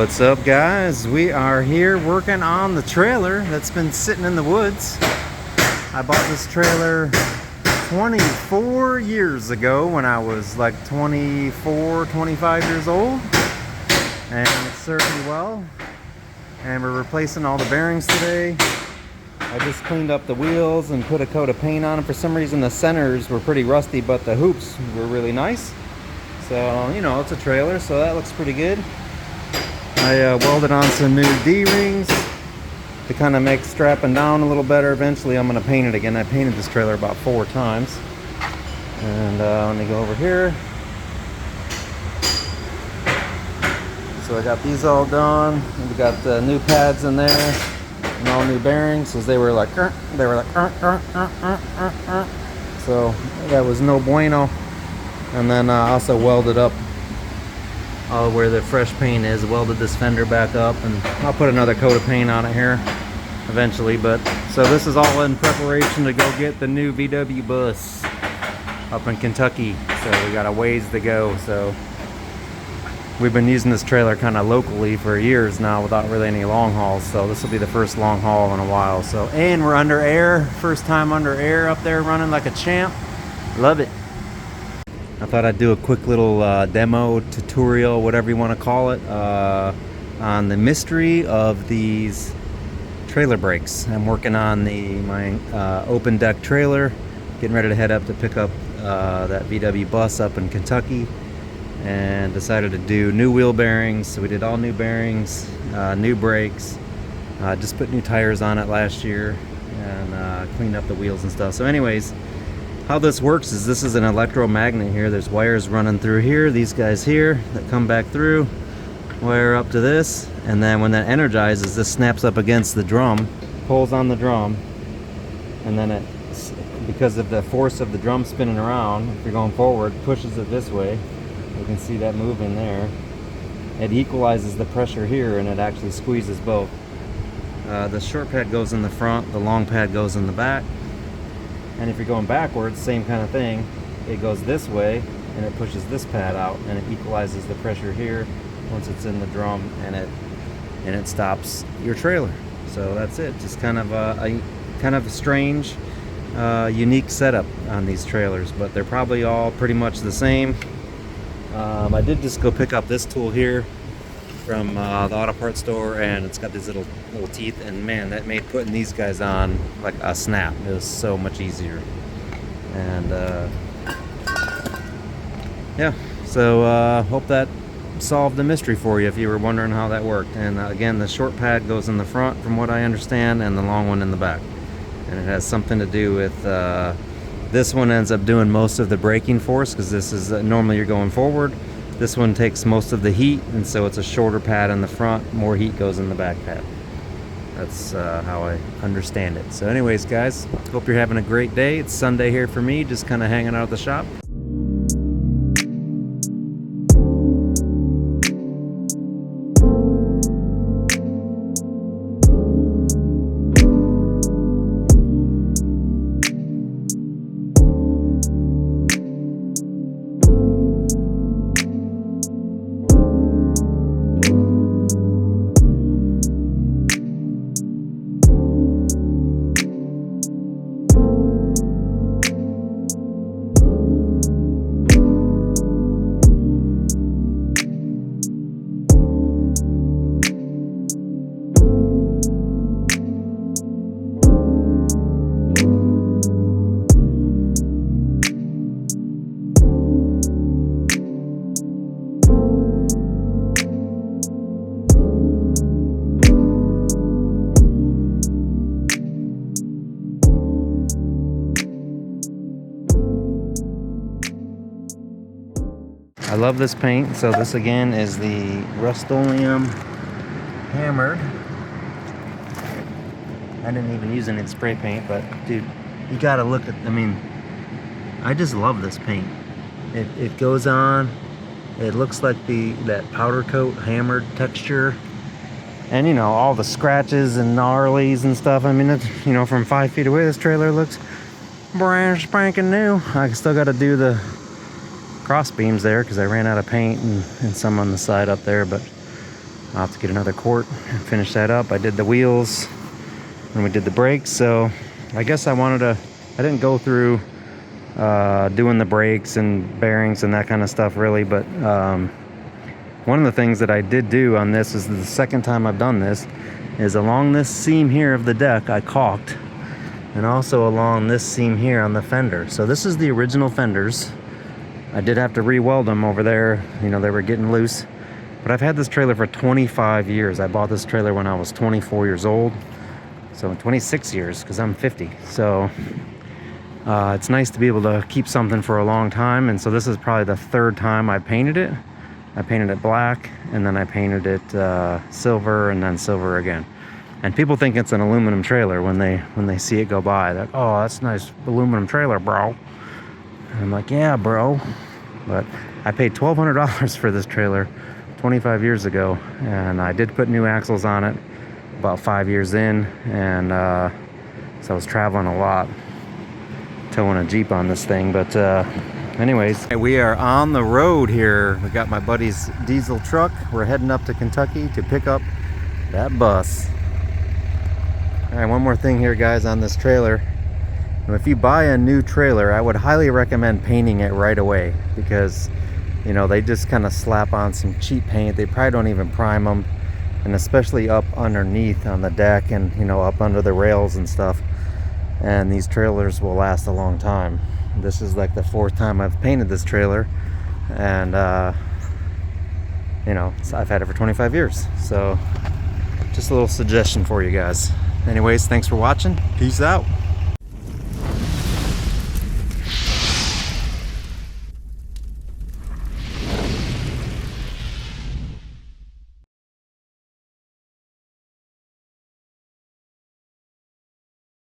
What's up, guys? We are here working on the trailer that's been sitting in the woods. I bought this trailer 24 years ago when I was like 24, 25 years old, and it served me well. And we're replacing all the bearings today. I just cleaned up the wheels and put a coat of paint on them. For some reason the centers were pretty rusty, but the hoops were really nice. So, you know, it's a trailer, so that looks pretty good. I welded on some new D-rings to kind of make strapping down a little better. Eventually I'm going to paint it again. I painted this trailer about 4 times. And let me go over here. So I got these all done. We got the new pads in there and all new bearings, because they were like so that was no bueno. And then I also welded up where the fresh paint is, welded this fender back up, and I'll put another coat of paint on it here eventually. But so this is all in preparation to go get the new VW bus up in Kentucky. So we got a ways to go. So we've been using this trailer kind of locally for years now without really any long hauls. So this will be the first long haul in a while. So, and we're under air, first time under air up there, running like a champ. Love it. I thought I'd do a quick little demo, tutorial, whatever you want to call it, on the mystery of these trailer brakes. I'm working on my open deck trailer, getting ready to head up to pick up that VW bus up in Kentucky, and decided to do new wheel bearings. So we did all new bearings, new brakes, just put new tires on it last year, and cleaned up the wheels and stuff. So anyways, how this works is this is an electromagnet here. There's wires running through here, these guys here that come back through, wire up to this, and then when that energizes, this snaps up against the drum, pulls on the drum, and then it, because of the force of the drum spinning around, if you're going forward, pushes it this way. You can see that moving there. It equalizes the pressure here, and it actually squeezes both. The short pad goes in the front, the long pad goes in the back. And if you're going backwards, same kind of thing. It goes this way, and it pushes this pad out, and it equalizes the pressure here once it's in the drum, and it stops your trailer. So that's it. Just kind of a strange, unique setup on these trailers, but they're probably all pretty much the same. I did just go pick up this tool here from the auto parts store, and it's got these little teeth, and man, that made putting these guys on like a snap. It was so much easier. And yeah, so hope that solved the mystery for you if you were wondering how that worked. And again, the short pad goes in the front from what I understand, and the long one in the back, and it has something to do with this one ends up doing most of the braking force, because this is normally you're going forward. This one takes most of the heat, and so it's a shorter pad in the front, more heat goes in the back pad. That's how I understand it. So anyways, guys, hope you're having a great day. It's Sunday here for me, just kind of hanging out at the shop. I love this paint. So this again is the Rust-Oleum hammered. I didn't even use any spray paint, but dude, you gotta look at, I mean, I just love this paint. It goes on, it looks like that powder coat hammered texture. And you know, all the scratches and gnarlies and stuff. I mean, it's, you know, from 5 feet away, this trailer looks brand spanking new. I still got to do the cross beams there because I ran out of paint and some on the side up there. But I'll have to get another quart and finish that up. I did the wheels and we did the brakes, so I guess I didn't go through doing the brakes and bearings and that kind of stuff really, but one of the things that I did do on this is the second time I've done this is along this seam here of the deck I caulked, and also along this seam here on the fender. So this is the original fenders. I did have to re-weld them over there, you know, they were getting loose. But I've had this trailer for 25 years. I bought this trailer when I was 24 years old. So 26 years, because I'm 50. So it's nice to be able to keep something for a long time. And so this is probably the third time I painted it. I painted it black, and then I painted it silver, and then silver again. And people think it's an aluminum trailer when they see it go by. They're like, oh, that's a nice aluminum trailer, bro. And I'm like, yeah, bro. But I paid $1,200 for this trailer 25 years ago, and I did put new axles on it about 5 years in, and so I was traveling a lot, towing a Jeep on this thing. But anyways, we are on the road here. We got my buddy's diesel truck. We're heading up to Kentucky to pick up that bus. All right, one more thing here, guys, on this trailer. If you buy a new trailer, I would highly recommend painting it right away, because you know, they just kind of slap on some cheap paint. They probably don't even prime them, and especially up underneath on the deck and, you know, up under the rails and stuff. And these trailers will last a long time. This is like the 4th time I've painted this trailer, and you know, I've had it for 25 years. So just a little suggestion for you guys. Anyways, thanks for watching. Peace out.